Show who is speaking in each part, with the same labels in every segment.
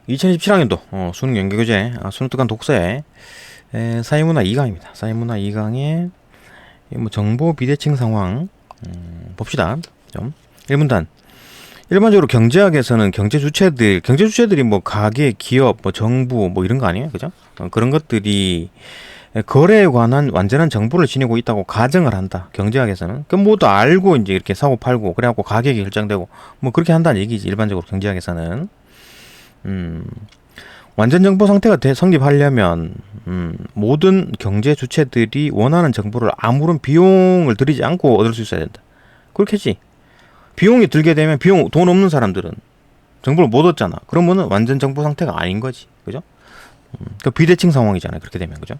Speaker 1: 2027학년도 수능 연계교재 수능 특강 독서의 사회문화 2강입니다. 사회문화 2강의 뭐 정보 비대칭 상황 봅시다. 좀 1분단. 일반적으로 경제학에서는 경제 주체들이 뭐 가계, 기업, 뭐 정부 뭐 이런 거 아니에요, 그죠? 그런 것들이 거래에 관한 완전한 정보를 지니고 있다고 가정을 한다. 경제학에서는 그 모두 알고 이제 이렇게 사고 팔고 그래갖고 가격이 결정되고 뭐 그렇게 한다는 얘기지. 일반적으로 경제학에서는 완전 정보 상태가 성립하려면 모든 경제 주체들이 원하는 정보를 아무런 비용을 들이지 않고 얻을 수 있어야 된다. 그렇겠지. 비용이 들게 되면 돈 없는 사람들은 정보를 못 얻잖아. 그러면은 완전 정보 상태가 아닌 거지. 그죠? 그 비대칭 상황이잖아요. 그렇게 되면. 그죠?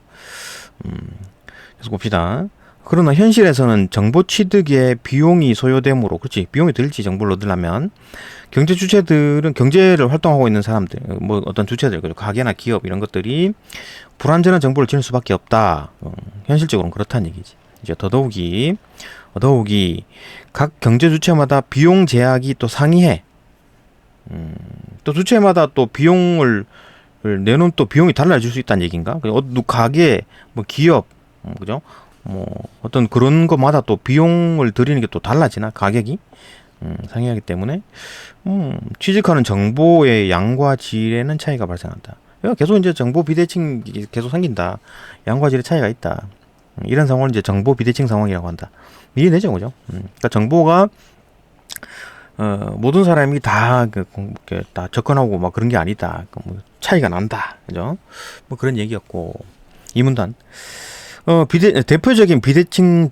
Speaker 1: 계속 봅시다. 그러나 현실에서는 정보 취득에 비용이 소요되므로, 그렇지. 비용이 들지, 정보를 얻으려면. 경제 주체들은 경제를 활동하고 있는 사람들, 뭐 어떤 주체들, 그죠? 가게나 기업 이런 것들이 불완전한 정보를 지닐 수밖에 없다. 현실적으로는 그렇다는 얘기지. 이제 더더욱이 각 경제 주체마다 비용 제약이 또 상이해. 또 주체마다 또 비용을 내놓은 또 비용이 달라질 수 있다는 얘기인가? 가게, 뭐 기업, 그죠? 뭐 어떤 그런 것마다 또 비용을 들이는 게 또 달라지나 가격이 상이하기 때문에 취득하는 정보의 양과 질에는 차이가 발생한다. 그러니까 계속 이제 정보 비대칭이 계속 생긴다. 양과 질의 차이가 있다. 이런 상황을 이제 정보 비대칭 상황이라고 한다. 이해되죠, 그죠? 그러니까 정보가 모든 사람이 다 접근하고 막 그런 게 아니다. 뭐 차이가 난다, 그죠? 뭐 그런 얘기였고 이문단. 대표적인 비대칭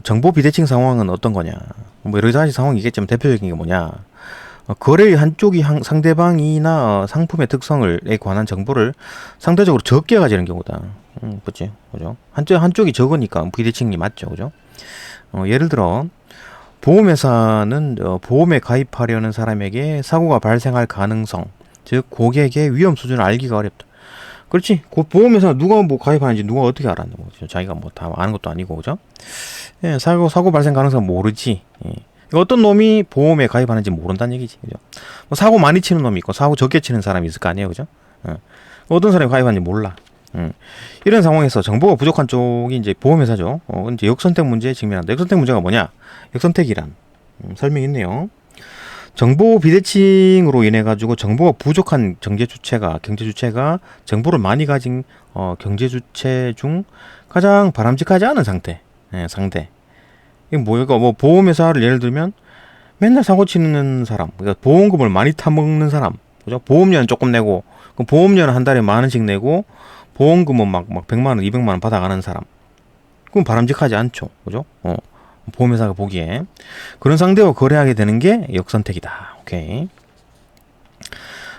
Speaker 1: 정보 비대칭 상황은 어떤 거냐? 뭐 여러 가지 상황이겠지만 대표적인 게 뭐냐? 거래의 한쪽이 상대방이나 상품의 특성에 관한 정보를 상대적으로 적게 가지는 경우다. 그치? 그죠? 한쪽이 적으니까 비대칭이 맞죠, 그죠? 예를 들어 보험회사는 보험에 가입하려는 사람에게 사고가 발생할 가능성, 즉 고객의 위험 수준을 알기가 어렵다. 그렇지. 보험회사 누가 뭐 가입하는지 누가 어떻게 알았는 거죠. 자기가 뭐 다 아는 것도 아니고, 그죠? 예, 사고 발생 가능성은 모르지. 예. 어떤 놈이 보험에 가입하는지 모른다는 얘기지, 그죠? 뭐 사고 많이 치는 놈이 있고 사고 적게 치는 사람이 있을 거 아니에요, 그죠? 예. 어떤 사람이 가입하는지 몰라. 이런 상황에서 정보가 부족한 쪽이 이제 보험회사죠. 이제 역선택 문제에 직면한다. 역선택 문제가 뭐냐? 역선택이란 설명이 있네요. 정보 비대칭으로 인해 가지고 정보가 부족한 경제 주체가 정보를 많이 가진 경제 주체 중 가장 바람직하지 않은 상태. 이게 뭐가 뭐 보험회사를 예를 들면 맨날 사고 치는 사람, 그러니까 보험금을 많이 타먹는 사람, 그죠? 보험료는 조금 내고, 그럼 보험료는 한 달에 10,000원씩 내고 보험금은 막 100만 원, 200만 원 받아가는 사람. 그럼 바람직하지 않죠, 그죠? 보험회사가 보기에 그런 상대와 거래하게 되는 게 역선택이다. 오케이.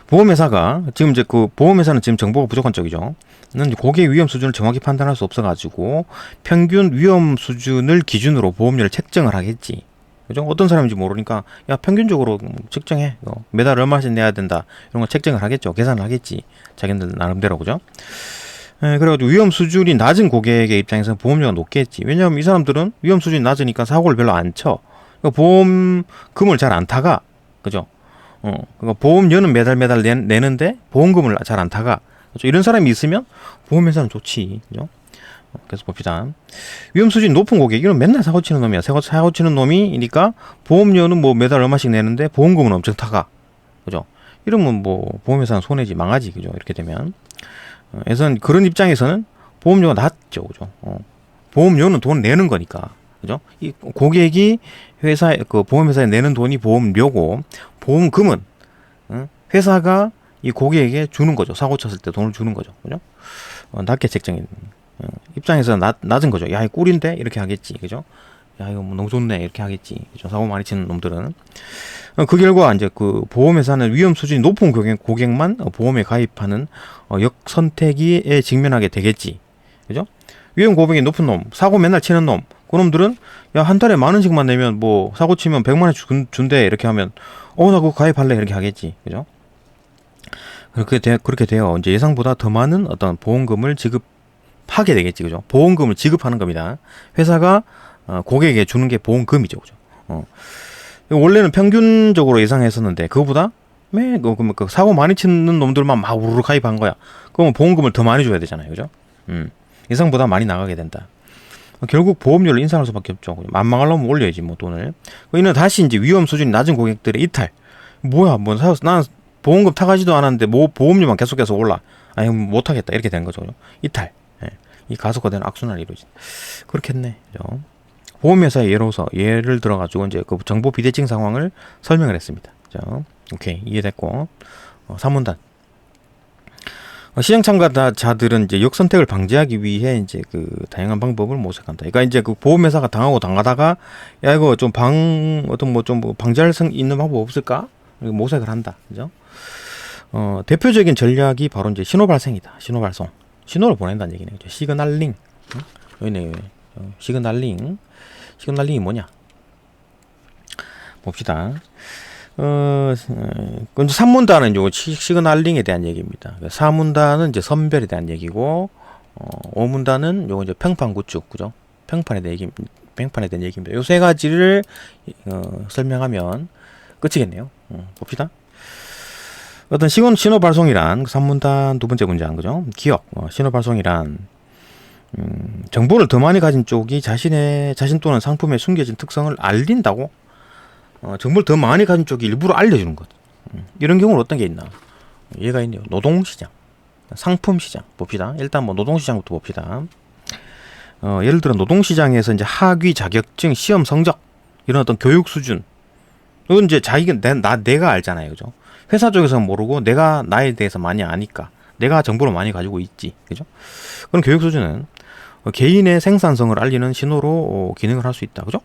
Speaker 1: 보험회사는 지금 정보가 부족한 쪽이죠. 고객의 위험 수준을 정확히 판단할 수 없어가지고 평균 위험 수준을 기준으로 보험료를 책정을 하겠지. 그죠? 어떤 사람인지 모르니까 야 평균적으로 측정해. 매달 얼마씩 내야 된다. 이런 거 책정을 하겠죠. 계산을 하겠지. 자기들 나름대로, 그죠? 그래가지고 위험 수준이 낮은 고객의 입장에서는 보험료가 높겠지. 왜냐하면 이 사람들은 위험 수준이 낮으니까 사고를 별로 안 쳐. 그러니까 보험금을 잘 안 타가. 그죠? 그러니까 보험료는 매달 내는데 보험금을 잘 안 타가. 그렇죠? 이런 사람이 있으면 보험회사는 좋지. 그죠? 그래서 봅시다. 위험 수준이 높은 고객, 이건 맨날 사고 치는 놈이야. 사고 치는 놈이니까 보험료는 뭐 매달 얼마씩 내는데 보험금은 엄청 타가. 그죠? 이러면 뭐 보험회사는 손해지, 망하지. 그죠? 이렇게 되면. 그래서 그런 입장에서는 보험료가 낮죠, 그죠? 보험료는 돈 내는 거니까, 그죠? 이 고객이 보험회사에 내는 돈이 보험료고, 보험금은 회사가 이 고객에게 주는 거죠. 사고 쳤을 때 돈을 주는 거죠, 그죠? 낮게 책정이 입장에서 낮은 거죠. 야, 이 꿀인데 이렇게 하겠지, 그죠? 야, 이거 뭐 너무 좋네 이렇게 하겠지, 그죠? 사고 많이 치는 놈들은. 그 결과 이제 그 보험회사는 위험 수준이 높은 고객만 보험에 가입하는 역선택에 직면하게 되겠지, 그죠? 위험 고객이 높은 놈, 사고 맨날 치는 놈, 그놈들은 야, 한 달에 10,000원씩만 내면 뭐 사고 치면 100만 원 준대 이렇게 하면 나 그거 가입할래 이렇게 하겠지, 그죠? 그렇게 돼요. 이제 예상보다 더 많은 어떤 보험금을 지급하게 되겠지, 그죠? 보험금을 지급하는 겁니다. 회사가 고객에게 주는 게 보험금이죠, 그죠? 원래는 평균적으로 예상했었는데 그거보다 그 사고 많이 치는 놈들만 막 우르르 가입한 거야. 그러면 보험금을 더 많이 줘야 되잖아요, 그죠? 예상보다 많이 나가게 된다. 결국 보험료를 인상할 수밖에 없죠. 만망하려면 올려야지 뭐 돈을. 이는 다시 이제 위험 수준이 낮은 고객들의 이탈. 뭐야, 뭐 난 보험금 타가지도 않았는데 뭐 보험료만 계속해서 올라. 아니 못 하겠다 이렇게 된 거죠. 이탈. 예. 이 가속화되는 악순환이 이루어진. 그렇겠네. 그죠? 보험회사의 예를 들어가지고 이제 그 정보 비대칭 상황을 설명을 했습니다. 그죠? 오케이, 이해됐고. 3문단. 시장 참가자들은 이제 역선택을 방지하기 위해 이제 그 다양한 방법을 모색한다. 그러니까 이제 그 보험회사가 당하다가 야 이거 좀 방지할 수 있는 방법 없을까? 모색을 한다. 그죠? 대표적인 전략이 바로 이제 신호 발생이다. 신호 발송. 신호를 보낸다는 얘기네. 그죠? 시그널링. 여기네. 시그널링이 뭐냐? 봅시다. 3문단은 요 시그널링에 대한 얘기입니다. 4문단은 이제 선별에 대한 얘기고, 5문단은 요 이제 평판 구축, 그죠? 평판에 대한 얘기입니다. 요 세 가지를 설명하면 끝이겠네요. 봅시다. 어떤 신호 발송이란 3문단 두 번째 문장, 그죠? 기억. 신호 발송이란 정보를 더 많이 가진 쪽이 자신 또는 상품의 숨겨진 특성을 알린다고. 정보를 더 많이 가진 쪽이 일부러 알려주는 것. 이런 경우는 어떤 게 있나? 얘가 있네요. 노동시장, 상품시장 봅시다. 일단 뭐 노동시장부터 봅시다. 예를 들어 노동시장에서 이제 학위 자격증, 시험 성적, 이런 어떤 교육 수준. 이건 이제 내가 알잖아요, 그죠? 회사 쪽에서는 모르고 내가 나에 대해서 많이 아니까 내가 정보를 많이 가지고 있지, 그죠? 그런 교육 수준은 개인의 생산성을 알리는 신호로 기능을 할 수 있다, 그죠?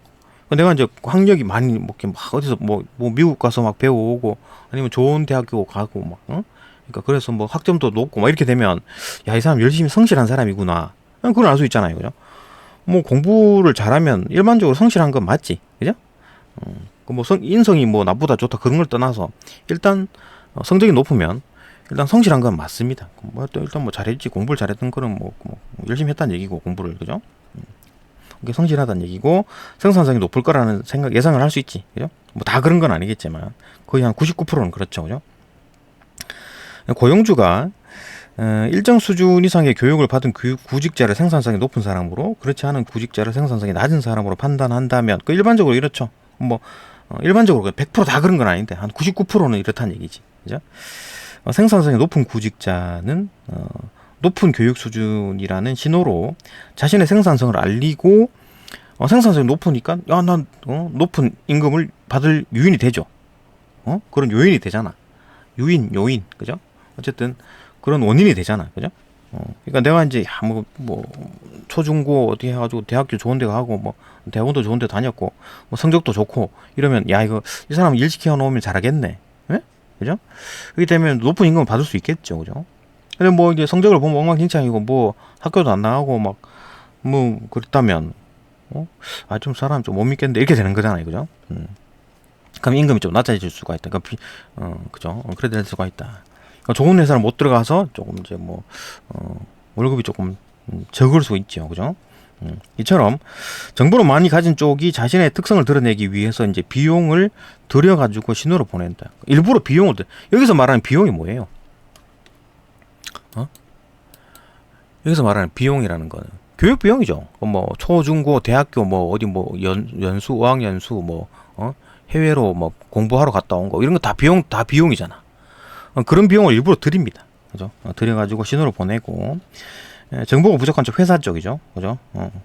Speaker 1: 내가 이제 학력이 많이 막 어디서 뭐 미국 가서 막 배워오고 아니면 좋은 대학교 가고 막 그러니까 그래서 뭐 학점도 높고 막 이렇게 되면 야, 이 사람 열심히 성실한 사람이구나. 그걸 알 수 있잖아요, 그죠? 뭐 공부를 잘하면 일반적으로 성실한 건 맞지, 그죠? 뭐 인성이 뭐 나쁘다 좋다 그런 걸 떠나서 일단 성적이 높으면 일단 성실한 건 맞습니다. 뭐 또 일단 뭐 잘했지, 공부를 잘했던 거는 뭐 열심히 했다는 얘기고 공부를, 그죠? 이게 성실하다는 얘기고 생산성이 높을 거라는 예상을 할 수 있지, 그죠? 뭐 다 그런 건 아니겠지만 거의 한 99%는 그렇죠, 그죠? 고용주가 일정 수준 이상의 교육을 받은 구직자를 생산성이 높은 사람으로, 그렇지 않은 구직자를 생산성이 낮은 사람으로 판단한다면, 그 일반적으로 이렇죠. 뭐 일반적으로 100% 다 그런 건 아닌데 한 99%는 이렇다는 얘기지, 그죠? 생산성이 높은 구직자는 높은 교육 수준이라는 신호로 자신의 생산성을 알리고, 생산성이 높으니까 야, 난 높은 임금을 받을 요인이 되죠. 그런 요인이 되잖아. 요인, 그죠? 어쨌든 그런 원인이 되잖아, 그죠? 그러니까 내가 이제 뭐 초중고 어떻게 해가지고 대학교 좋은데 가고 뭐 대학원도 좋은데 다녔고 뭐 성적도 좋고 이러면 야, 이거 이 사람 일 시켜 놓으면 잘하겠네, 예? 그죠? 그렇게 되면 높은 임금을 받을 수 있겠죠, 그죠? 근데 뭐 이제 성적을 보면 엉망진창이고 뭐 학교도 안 나가고 막 뭐 그랬다면 좀 사람 좀 못 믿겠는데 이렇게 되는 거잖아요, 그죠? 그럼 임금이 좀 낮아질 수가 있다. 그러니까 그죠? 그래 될 수가 있다. 그러니까 좋은 회사를 못 들어가서 조금 이제 뭐 월급이 조금 적을 수 있죠, 그죠? 이처럼 정보를 많이 가진 쪽이 자신의 특성을 드러내기 위해서 이제 비용을 들여가지고 신호를 보낸다. 일부러 비용을 여기서 말하는 비용이 뭐예요? 여기서 말하는 비용이라는 거는 교육 비용이죠. 뭐 초중고 대학교 뭐 어디 뭐 연수 어학연수 뭐 해외로 뭐 공부하러 갔다 온 거 이런 거 다 비용이잖아. 그런 비용을 일부러 드립니다, 그죠? 들여가지고 신호를 보내고, 정보가 부족한 쪽 회사 쪽이죠, 그죠?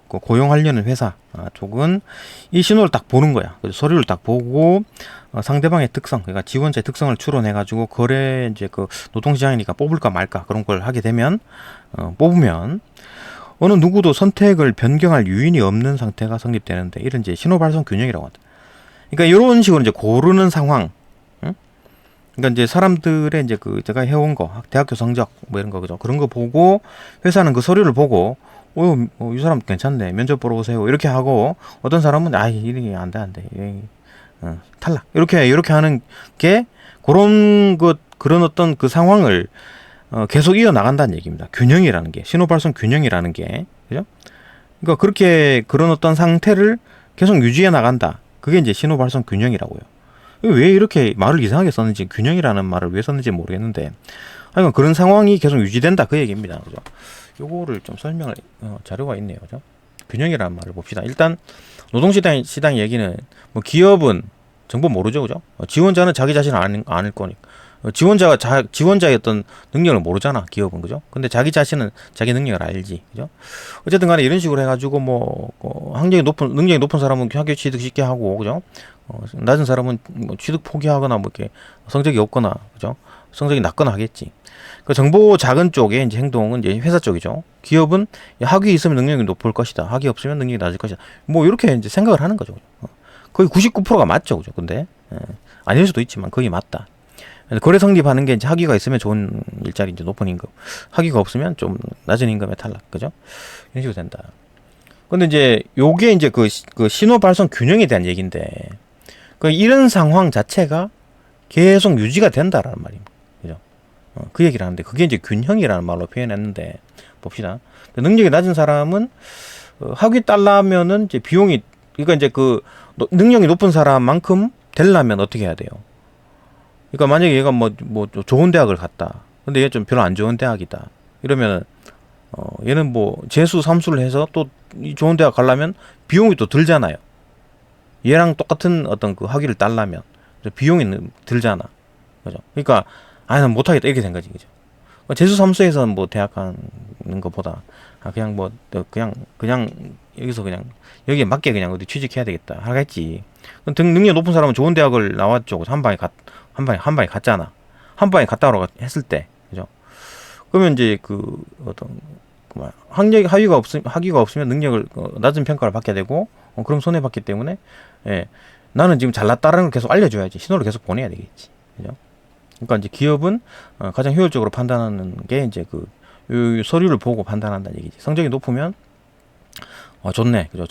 Speaker 1: 그 고용하려는 회사 쪽은 이 신호를 딱 보는 거야. 그죠? 서류를 딱 보고 상대방의 특성, 그러니까 지원자의 특성을 추론해가지고 거래 이제 그 노동시장이니까 뽑을까 말까 그런 걸 하게 되면 뽑으면 어느 누구도 선택을 변경할 요인이 없는 상태가 성립되는데 이런 이제 신호 발송 균형이라고 한다. 그러니까 이런 식으로 이제 고르는 상황. 그러니까 이제 사람들의 이제 그 제가 해온 거 대학교 성적 뭐 이런 거, 그죠? 그런 거 보고 회사는 그 서류를 보고 이 사람 괜찮네, 면접 보러 오세요 이렇게 하고, 어떤 사람은 이게 안돼 탈락 이렇게 하는 게 그런 어떤 그 상황을 계속 이어 나간다는 얘기입니다. 균형이라는 게, 신호 발송 균형이라는 게, 그죠? 그러니까 그런 어떤 상태를 계속 유지해 나간다. 그게 이제 신호 발송 균형이라고요. 왜 이렇게 말을 이상하게 썼는지, 균형이라는 말을 왜 썼는지 모르겠는데, 하여간 그런 상황이 계속 유지된다 그 얘기입니다. 그죠? 요거를 좀 설명을 자료가 있네요. 그죠? 균형이라는 말을 봅시다. 일단 노동시장 얘기는 뭐 기업은 정보 모르죠. 그죠? 지원자는 자기 자신을 아는 거니까. 지원자가 지원자의 어떤 능력을 모르잖아. 기업은. 그죠? 근데 자기 자신은 자기 능력을 알지. 그죠? 어쨌든 간에 이런 식으로 해가지고 뭐 능력이 높은 사람은 학교 취득 쉽게 하고, 그죠? 낮은 사람은 뭐 취득 포기하거나 뭐 이렇게 성적이 없거나, 그죠? 성적이 낮거나 하겠지. 그 정보 작은 쪽의 이제 행동은 이제 회사 쪽이죠. 기업은 학위 있으면 능력이 높을 것이다. 학위 없으면 능력이 낮을 것이다. 뭐 이렇게 이제 생각을 하는 거죠. 거의 99%가 맞죠, 그죠? 근데 아닐 수도 있지만 거의 맞다. 거래 성립하는 게 이제 학위가 있으면 좋은 일자리, 이제 높은 임금. 학위가 없으면 좀 낮은 임금에 탈락, 그죠? 이런 식으로 된다. 근데 이제 요게 이제 그 신호 발송 균형에 대한 얘기인데, 그 이런 상황 자체가 계속 유지가 된다라는 말입니다. 그죠? 그 얘기를 하는데, 그게 이제 균형이라는 말로 표현했는데, 봅시다. 능력이 낮은 사람은 학위 딸라면은 이제 비용이, 그러니까 이제 그 능력이 높은 사람만큼 되려면 어떻게 해야 돼요? 그러니까 만약에 얘가 뭐 좋은 대학을 갔다. 근데 얘 좀 별로 안 좋은 대학이다. 이러면은 얘는 뭐 재수 삼수를 해서 또 이 좋은 대학 가려면 비용이 또 들잖아요. 얘랑 똑같은 어떤 그 학위를 딸라면 비용이 들잖아. 그죠? 그러니까 난 못하겠다 이렇게 생각이, 그죠? 재수 삼수에서 뭐 대학 가는 것보다 그냥 뭐 그냥 여기서 그냥 여기에 맞게 그냥 어디 취직해야 되겠다 하겠지. 능력 높은 사람은 좋은 대학을 나왔죠. 한 방에 갔잖아. 한 방에 갔다고 했을 때, 그죠? 그러면 이제 그 어떤 학위가 없으면 능력을 낮은 평가를 받게 되고, 그럼 손해 봤기 때문에, 예, 나는 지금 잘났다라는 걸 계속 알려줘야지. 신호를 계속 보내야 되겠지, 그죠? 그러니까 이제 기업은 가장 효율적으로 판단하는 게 이제 요 서류를 보고 판단한다는 얘기지. 성적이 높으면 좋네, 그죠?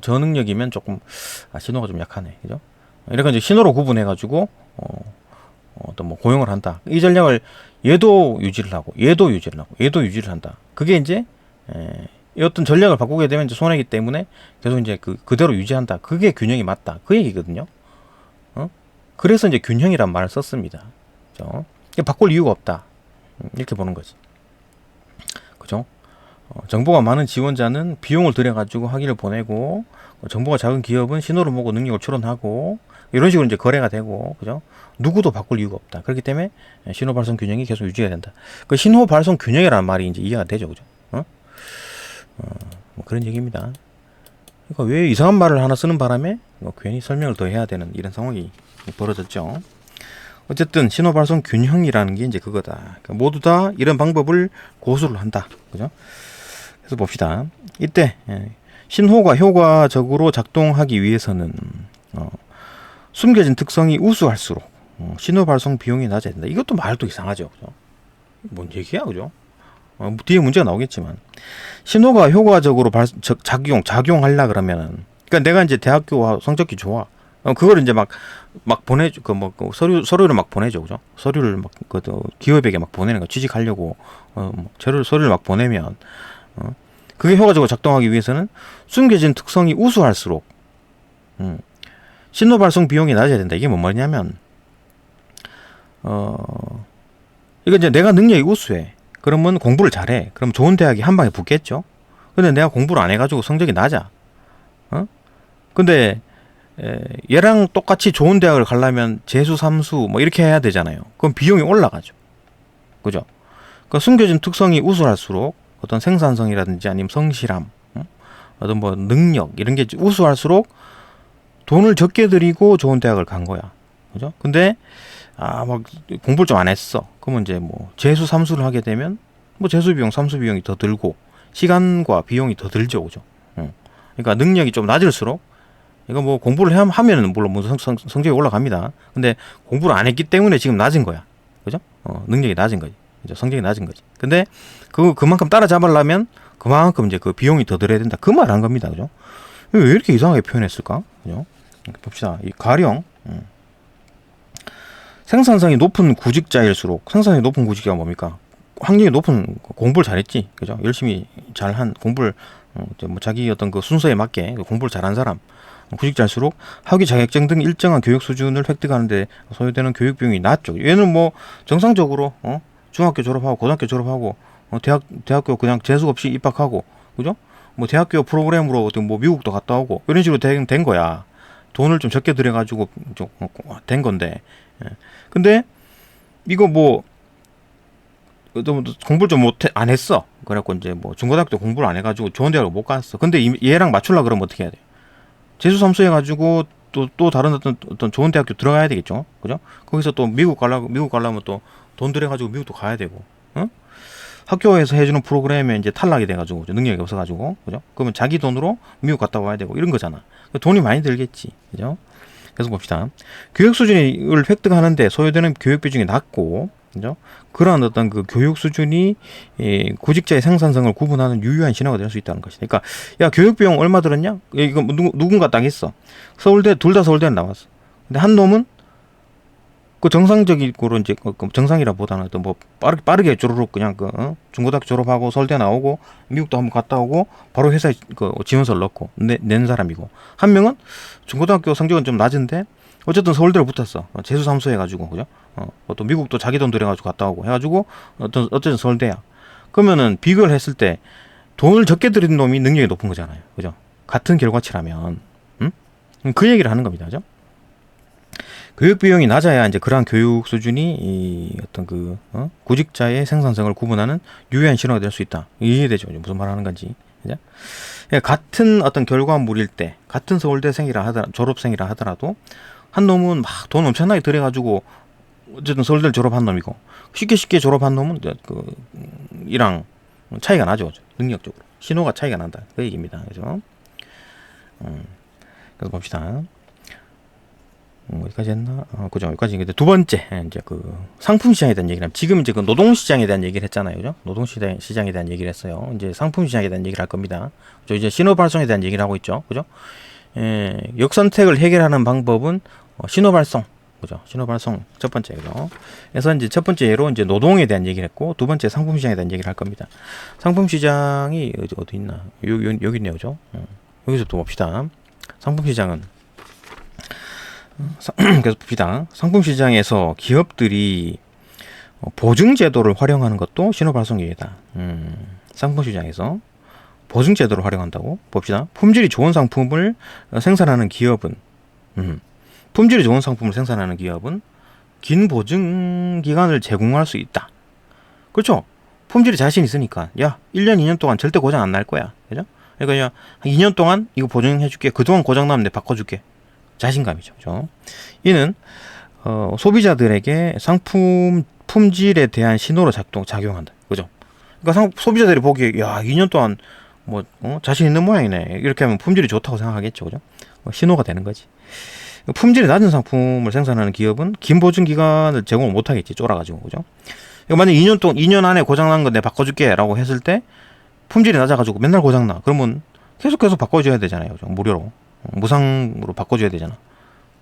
Speaker 1: 저능력이면 조금 신호가 좀 약하네, 그죠? 이렇게 이제 신호로 구분해가지고 어떤 뭐 고용을 한다. 이 전략을 얘도 유지를 하고 얘도 유지를 한다. 그게 이제 이 어떤 전략을 바꾸게 되면 이제 손해이기 때문에 계속 이제 그대로 유지한다. 그게 균형이 맞다. 그 얘기거든요. 그래서 이제 균형이란 말을 썼습니다. 그죠? 바꿀 이유가 없다. 이렇게 보는 거지. 그죠? 정보가 많은 지원자는 비용을 들여가지고 학위를 보내고, 정보가 작은 기업은 신호를 보고 능력을 추론하고, 이런 식으로 이제 거래가 되고, 그죠? 누구도 바꿀 이유가 없다. 그렇기 때문에 신호 발송 균형이 계속 유지가 된다. 그 신호 발송 균형이라는 말이 이제 이해가 되죠, 그죠? 뭐 그런 얘기입니다. 그러니까 왜 이상한 말을 하나 쓰는 바람에 괜히 설명을 더 해야 되는 이런 상황이 벌어졌죠. 어쨌든 신호 발송 균형이라는 게 이제 그거다. 그러니까 모두 다 이런 방법을 고수를 한다, 그죠? 그래서 봅시다. 이때 신호가 효과적으로 작동하기 위해서는 숨겨진 특성이 우수할수록 신호 발송 비용이 낮아야 된다. 이것도 말도 이상하죠, 그죠? 뭔 얘기야, 그죠? 뒤에 문제가 나오겠지만, 신호가 효과적으로 작용하려 그러면은, 그러니까 내가 이제 대학교 성적이 좋아. 그걸 이제 막 보내줘. 서류를 막 보내줘, 그죠? 서류를 막 기업에게 막 보내는 거, 취직하려고 서류를 막 보내면, 그게 효과적으로 작동하기 위해서는 숨겨진 특성이 우수할수록 신호 발송 비용이 낮아야 된다. 이게 뭔 말이냐면, 이거 이제 내가 능력이 우수해. 그러면 공부를 잘해. 그럼 좋은 대학이 한 방에 붙겠죠? 근데 내가 공부를 안 해가지고 성적이 낮아. 근데 얘랑 똑같이 좋은 대학을 가려면 재수, 삼수 뭐 이렇게 해야 되잖아요. 그럼 비용이 올라가죠. 그죠? 그러니까 숨겨진 특성이 우수할수록 어떤 생산성이라든지 아니면 성실함, 어떤 뭐 능력 이런 게 우수할수록 돈을 적게 들이고 좋은 대학을 간 거야. 그죠? 근데 막 공부를 좀 안 했어. 그러면 이제 뭐 재수, 삼수를 하게 되면 뭐 재수 비용, 삼수 비용이 더 들고 시간과 비용이 더 들죠, 그죠? 그러니까 능력이 좀 낮을수록, 이거 뭐 공부를 하면은 물론 뭐 성적이 올라갑니다. 근데 공부를 안 했기 때문에 지금 낮은 거야, 그죠? 능력이 낮은 거지, 그죠? 성적이 낮은 거지. 근데 그만큼 따라잡으려면 그만큼 이제 그 비용이 더 들어야 된다. 그 말 한 겁니다, 그죠? 왜 이렇게 이상하게 표현했을까, 그죠? 봅시다. 이 가령 생산성이 높은 구직자일수록, 생산성이 높은 구직자가 뭡니까? 학력이 높은, 공부를 잘했지, 그죠? 열심히 잘한 공부를 뭐 자기 어떤 그 순서에 맞게 공부를 잘한 사람, 구직자일수록 학위 자격증 등 일정한 교육 수준을 획득하는데 소요되는 교육 비용이 낮죠. 얘는 뭐 정상적으로 중학교 졸업하고 고등학교 졸업하고 대학교 그냥 재수 없이 입학하고 그죠? 뭐 대학교 프로그램으로 어떤 뭐 미국도 갔다 오고 이런 식으로 된 거야. 돈을 좀 적게 들여가지고 좀 된 건데. 근데 이거 뭐 공부를 좀 안 했어. 그래갖고 이제 뭐 중고등학교 때 공부를 안 해가지고 좋은 대학을 못 갔어. 근데 얘랑 맞추려 그러면 어떻게 해야 돼? 재수 삼수해가지고 또 다른 어떤 좋은 대학교 들어가야 되겠죠. 그죠? 거기서 또 미국 가려면 또 돈 들여가지고 미국도 가야 되고, 응? 학교에서 해주는 프로그램에 이제 탈락이 돼가지고 능력이 없어가지고, 그죠? 그러면 자기 돈으로 미국 갔다 와야 되고 이런 거잖아. 돈이 많이 들겠지, 그죠? 그래서 봅시다. 교육 수준을 획득하는데 소요되는 교육 비중이 낮고, 그죠? 그러한 어떤 그 교육 수준이 구직자의 생산성을 구분하는 유효한 신호가 될 수 있다는 것이다. 그러니까 야 교육 비용 얼마 들었냐? 이거 누군가 딱 있어. 서울대 둘 다 서울대는 나왔어. 근데 한 놈은 그 정상적으로 이제 정상이라보다는 또 뭐 빠르게 쪼르륵 그냥 중고등학교 졸업하고 서울대 나오고 미국도 한번 갔다 오고 바로 회사에 그 지원서를 넣고 낸 사람이고, 한 명은 중고등학교 성적은 좀 낮은데 어쨌든 서울대를 붙었어. 재수 삼수 해가지고, 그죠? 또 미국도 자기 돈 들여가지고 갔다 오고 해가지고 어쨌든 서울대야. 그러면은 비교를 했을 때 돈을 적게 들인 놈이 능력이 높은 거잖아요, 그죠? 같은 결과치라면, 그 얘기를 하는 겁니다, 그죠? 교육 비용이 낮아야 이제 그러한 교육 수준이 어떤 구직자의 생산성을 구분하는 유효한 신호가 될 수 있다. 이해되죠? 무슨 말 하는 건지. 그죠? 그러니까 같은 어떤 결과물일 때, 같은 졸업생이라 하더라도, 한 놈은 막 돈 엄청나게 들여가지고, 어쨌든 서울대를 졸업한 놈이고, 쉽게 졸업한 놈은, 이랑 차이가 나죠. 능력적으로. 신호가 차이가 난다. 그 얘기입니다. 그죠? 그래서 봅시다. 어디까지 했나? 그죠. 여기까지. 근데 두 번째, 이제 상품 시장에 대한 얘기를, 지금 이제 노동 시장에 대한 얘기를 했잖아요. 그죠? 노동 시장에 대한 얘기를 했어요. 이제 상품 시장에 대한 얘기를 할 겁니다. 이제 신호 발송에 대한 얘기를 하고 있죠. 그죠? 역선택을 해결하는 방법은 신호 발송. 그죠? 신호 발송 첫 번째. 그죠? 그래서 이제 첫 번째 예로 이제 노동에 대한 얘기를 했고, 두 번째 상품 시장에 대한 얘기를 할 겁니다. 상품 시장이 어디 있나? 여기 있네요. 그죠? 여기서부터 봅시다. 상품 시장은 그래서 봅시다. 상품 시장에서 기업들이 보증 제도를 활용하는 것도 신호 발송 기회다. 상품 시장에서 보증 제도를 활용한다고 봅시다. 품질이 좋은 상품을 생산하는 기업은 긴 보증 기간을 제공할 수 있다. 그렇죠? 품질이 자신 있으니까 야 1년 2년 동안 절대 고장 안 날 거야. 그죠? 그러니까 한 2년 동안 이거 보증해 줄게. 그동안 고장 나면 내가 바꿔 줄게. 자신감이죠. 그죠? 이는 소비자들에게 상품 품질에 대한 신호로 작용한다. 그죠? 그러니까 소비자들이 보기에 야 2년 동안 뭐 자신 있는 모양이네. 이렇게 하면 품질이 좋다고 생각하겠죠. 그죠? 신호가 되는 거지. 품질이 낮은 상품을 생산하는 기업은 긴 보증 기간을 제공을 못 하겠지. 쫄아가지고. 그죠? 그러니까 만약 2년 안에 고장난 거 내가 바꿔줄게 라고 했을 때 품질이 낮아가지고 맨날 고장나. 그러면 계속 바꿔줘야 되잖아요. 그죠? 무료로. 무상으로 바꿔줘야 되잖아.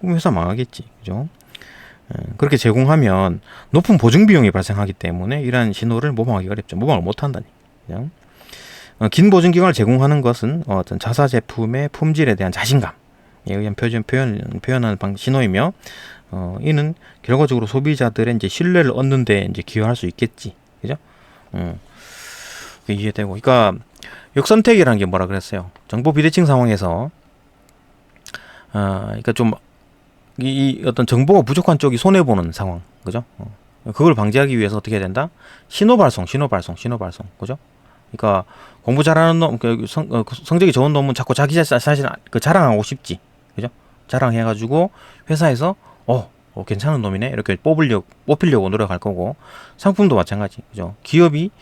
Speaker 1: 그럼 회사 망하겠지. 그죠? 그렇게 제공하면 높은 보증 비용이 발생하기 때문에 이러한 신호를 모방하기 어렵죠. 모방을 못 한다니. 그죠? 긴 보증 기간을 제공하는 것은 어떤 자사 제품의 품질에 대한 자신감에 의한 표현하는 신호이며, 이는 결과적으로 소비자들의 이제 신뢰를 얻는 데 이제 기여할 수 있겠지. 그죠? 이해되고. 그러니까 역선택이라는 게 뭐라 그랬어요? 정보 비대칭 상황에서 그러니까 좀 이 어떤 정보가 부족한 쪽이 손해 보는 상황, 그죠? 그걸 방지하기 위해서 어떻게 해야 된다? 신호 발송, 그죠? 그러니까 공부 잘하는 놈, 성적이 좋은 놈은 자꾸 자기 자신 자랑하고 싶지, 그죠? 자랑해가지고 회사에서 괜찮은 놈이네 이렇게 뽑히려고 노력할 거고, 상품도 마찬가지, 그죠? 기업이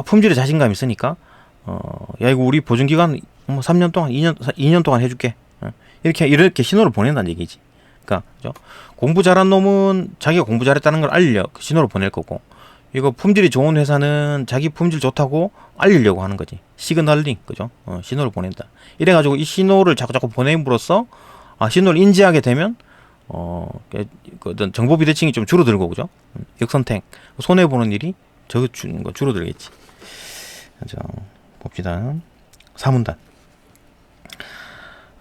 Speaker 1: 품질에 자신감 있으니까 야 이거 우리 보증 기간 3년 동안 2년 동안 해줄게. 이렇게 신호를 보낸다는 얘기지. 그러니까 그죠? 공부 잘한 놈은 자기가 공부 잘했다는 걸 신호를 보낼 거고, 이거 품질이 좋은 회사는 자기 품질 좋다고 알리려고 하는 거지. 시그널링, 그죠? 신호를 보낸다. 이래가지고 이 신호를 자꾸 보냄으로써 신호를 인지하게 되면 어떤 정보 비대칭이 좀 줄어들고, 그죠? 역선택 손해 보는 일이 줄어들겠지. 그죠? 봅시다. 사문단.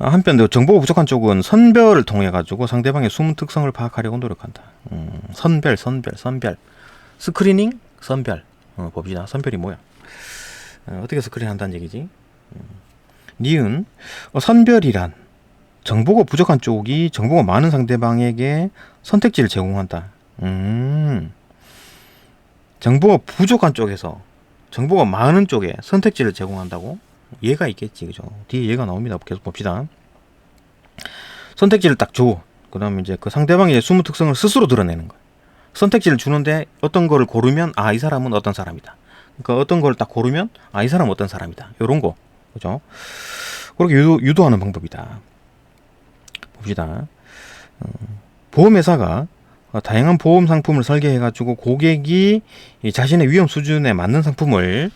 Speaker 1: 한편 정보가 부족한 쪽은 선별을 통해 가지고 상대방의 숨은 특성을 파악하려고 노력한다. 선별. 스크리닝, 선별. 봅시다. 선별이 뭐야? 어떻게 스크린한다는 얘기지? 니은 선별이란 정보가 부족한 쪽이 정보가 많은 상대방에게 선택지를 제공한다. 정보가 부족한 쪽에서 정보가 많은 쪽에 선택지를 제공한다고? 예가 있겠지, 그죠? 뒤에 예가 나옵니다. 계속 봅시다. 선택지를 딱 줘. 그 다음에 이제 그 상대방의 숨은 특성을 스스로 드러내는 거야. 선택지를 주는데 어떤 거를 고르면, 이 사람은 어떤 사람이다. 그러니까 어떤 걸 딱 고르면, 이 사람은 어떤 사람이다. 요런 거. 그죠? 그렇게 유도하는 방법이다. 봅시다. 보험회사가 다양한 보험 상품을 설계해가지고 고객이 자신의 위험 수준에 맞는 상품을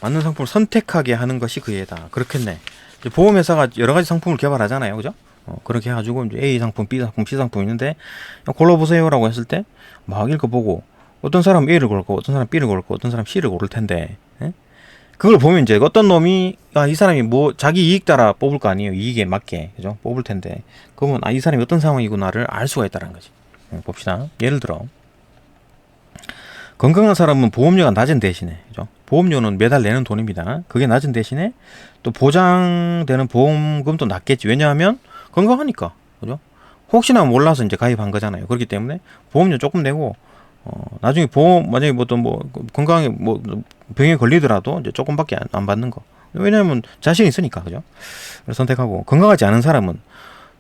Speaker 1: 맞는 상품을 선택하게 하는 것이 그 예다. 그렇겠네. 이제 보험회사가 여러 가지 상품을 개발하잖아요, 그죠? 그렇게 해가지고 이제 A 상품, B 상품, C 상품 있는데 골라보세요라고 했을 때 막 읽어보고 어떤 사람 A를 고를 거고 어떤 사람 B를 고를 거고 어떤 사람 C를 고를 텐데, 예? 그걸 보면 이제 어떤 놈이 이 사람이 뭐 자기 이익 따라 뽑을 거 아니에요. 이익에 맞게, 그죠? 뽑을 텐데 그러면 이 사람이 어떤 상황이구나를 알 수가 있다는 거지. 봅시다. 예를 들어 건강한 사람은 보험료가 낮은 대신에, 그죠? 보험료는 매달 내는 돈입니다. 그게 낮은 대신에 또 보장되는 보험금도 낮겠지. 왜냐하면 건강하니까, 그죠? 혹시나 몰라서 이제 가입한 거잖아요. 그렇기 때문에 보험료 조금 내고 나중에 보험 만약에 건강에 병에 걸리더라도 이제 조금밖에 안 받는 거. 왜냐하면 자신이 있으니까, 그죠? 그래서 선택하고 건강하지 않은 사람은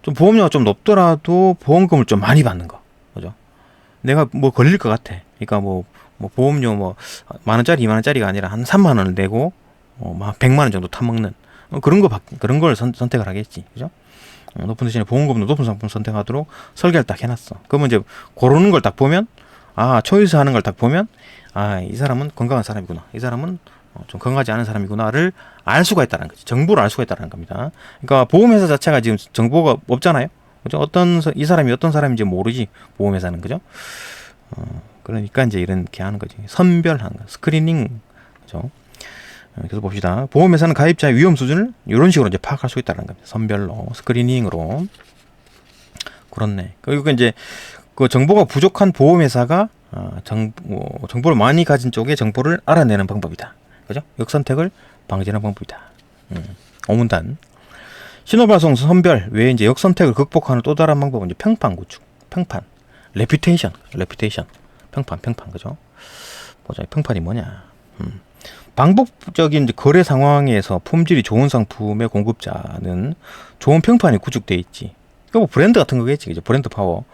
Speaker 1: 좀 보험료가 좀 높더라도 보험금을 좀 많이 받는 거, 그죠? 내가 뭐 걸릴 것 같아. 그러니까 보험료 10,000원짜리 20,000원짜리가 아니라 한 30,000원을 내고 막 100만원 정도 타먹는 그런 걸 선택을 하겠지, 그죠? 높은 대신에 보험금도 높은 상품 선택하도록 설계를 딱 해놨어. 그러면 이제 고르는 걸 딱 보면, 초이스 하는 걸 딱 보면, 이 사람은 건강한 사람이구나, 이 사람은 좀 건강하지 않은 사람이구나를 알 수가 있다는 거지. 정보를 알 수가 있다는 겁니다. 그러니까 보험회사 자체가 지금 정보가 없잖아요, 그죠? 이 사람이 어떤 사람인지 모르지, 보험회사는, 그죠? 그러니까 이제 이렇게 하는 거지. 선별하는 거, 스크리닝, 그죠? 그래서 봅시다. 보험회사는 가입자의 위험 수준을 이런 식으로 이제 파악할 수 있다는 겁니다. 선별로, 스크리닝으로. 그렇네. 그리고 이제 그 정보가 부족한 보험회사가 정보를 많이 가진 쪽의 정보를 알아내는 방법이다. 그죠? 역선택을 방지하는 방법이다. 오문단. 신호발송 선별 외에 이제 역선택을 극복하는 또 다른 방법은 이제 평판 구축. 평판. 레퓨테이션. 평판, 그죠? 보자. 평판이 뭐냐? 반복적인 거래 상황에서 품질이 좋은 상품의 공급자는 좋은 평판이 구축돼 있지. 뭐 브랜드 같은 거겠지, 그죠? 브랜드 파워.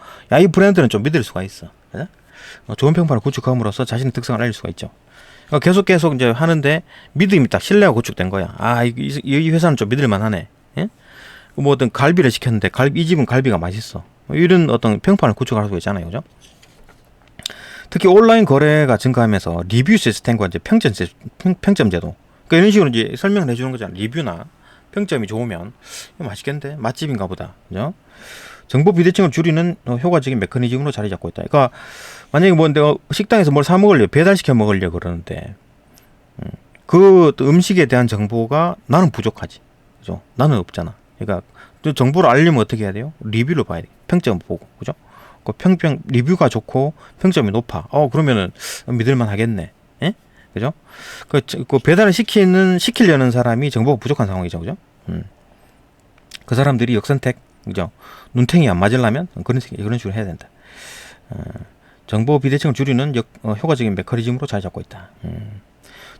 Speaker 1: 이 브랜드는 좀 믿을 수가 있어. 그죠? 좋은 평판을 구축함으로써 자신의 특성을 알릴 수가 있죠. 그러니까 계속 이제 하는데 믿음이 딱 신뢰가 구축된 거야. 이 회사는 좀 믿을만하네. 예? 뭐 어떤 갈비를 시켰는데 이 집은 갈비가 맛있어. 이런 어떤 평판을 구축할 수 있잖아요, 그죠? 특히 온라인 거래가 증가하면서 리뷰 시스템과 이제 평점 제도. 그러니까 이런 식으로 이제 설명을 해주는 거잖아. 리뷰나 평점이 좋으면 맛있겠는데 맛집인가 보다, 그죠? 정보 비대칭을 줄이는 효과적인 메커니즘으로 자리 잡고 있다. 그러니까 만약에 내가 식당에서 뭘 사 먹으려, 배달시켜 먹으려 그러는데 그 음식에 대한 정보가 나는 부족하지, 그죠? 나는 없잖아. 그러니까 정보를 알려면 어떻게 해야 돼요? 리뷰를 봐야 돼. 평점 보고, 그죠? 리뷰가 좋고 평점이 높아. 그러면은 믿을만 하겠네. 예? 그죠? 그 배달을 시키려는 사람이 정보가 부족한 상황이죠, 그죠? 그 사람들이 역선택, 그죠? 눈탱이 안 맞으려면 그런 식으로 해야 된다. 정보 비대칭을 줄이는 효과적인 메커니즘으로 자리 잡고 있다.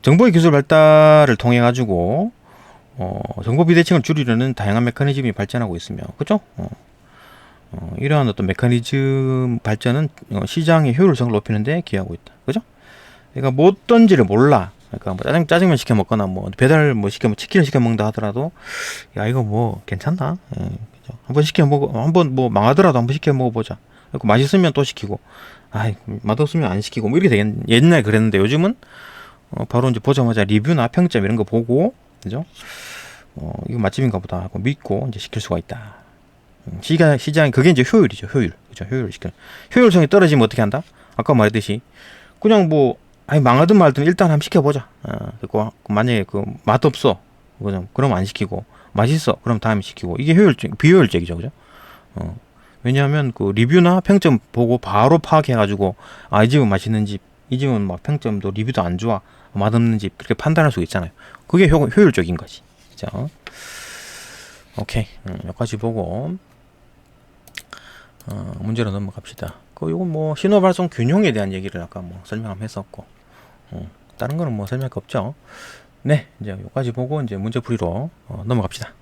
Speaker 1: 정보의 기술 발달을 통해 가지고 정보 비대칭을 줄이려는 다양한 메커니즘이 발전하고 있으며, 그죠? 이러한 어떤 메커니즘 발전은 시장의 효율성을 높이는 데 기여하고 있다. 그죠? 그러니까 뭐 어떤지를 몰라. 그러니까 뭐 짜장면 시켜 먹거나 배달 치킨을 시켜 먹는다 하더라도 이거 괜찮나? 그죠? 한번 망하더라도 한번 시켜 먹어보자. 그리고 맛있으면 또 시키고, 맛없으면 안 시키고, 이렇게 되겠네. 옛날에 그랬는데 요즘은 바로 이제 보자마자 리뷰나 평점 이런 거 보고, 그죠? 이거 맛집인가 보다 하고 믿고 이제 시킬 수가 있다. 시장이 그게 이제 효율이죠. 효율. 그죠? 효율성이 떨어지면 어떻게 한다? 아까 말했듯이 그냥 아니 망하든 말든 일단 한번 시켜보자. 그리고 만약에 그 맛없어, 그럼 안 시키고, 맛있어, 그럼 다음에 시키고. 이게 비효율적이죠, 그죠? 왜냐하면 그 리뷰나 평점 보고 바로 파악해가지고 이 집은 맛있는 집, 이 집은 막 평점도 리뷰도 안 좋아, 맛없는 집, 그렇게 판단할 수 있잖아요. 그게 효율적인 거지. 자, 오케이. 여기까지 보고 문제로 넘어갑시다. 요건 뭐 신호 발송 균형에 대한 얘기를 아까 뭐 설명했었고, 다른 거는 뭐 설명할 거 없죠. 네, 이제 여기까지 보고 이제 문제 풀이로 넘어갑시다.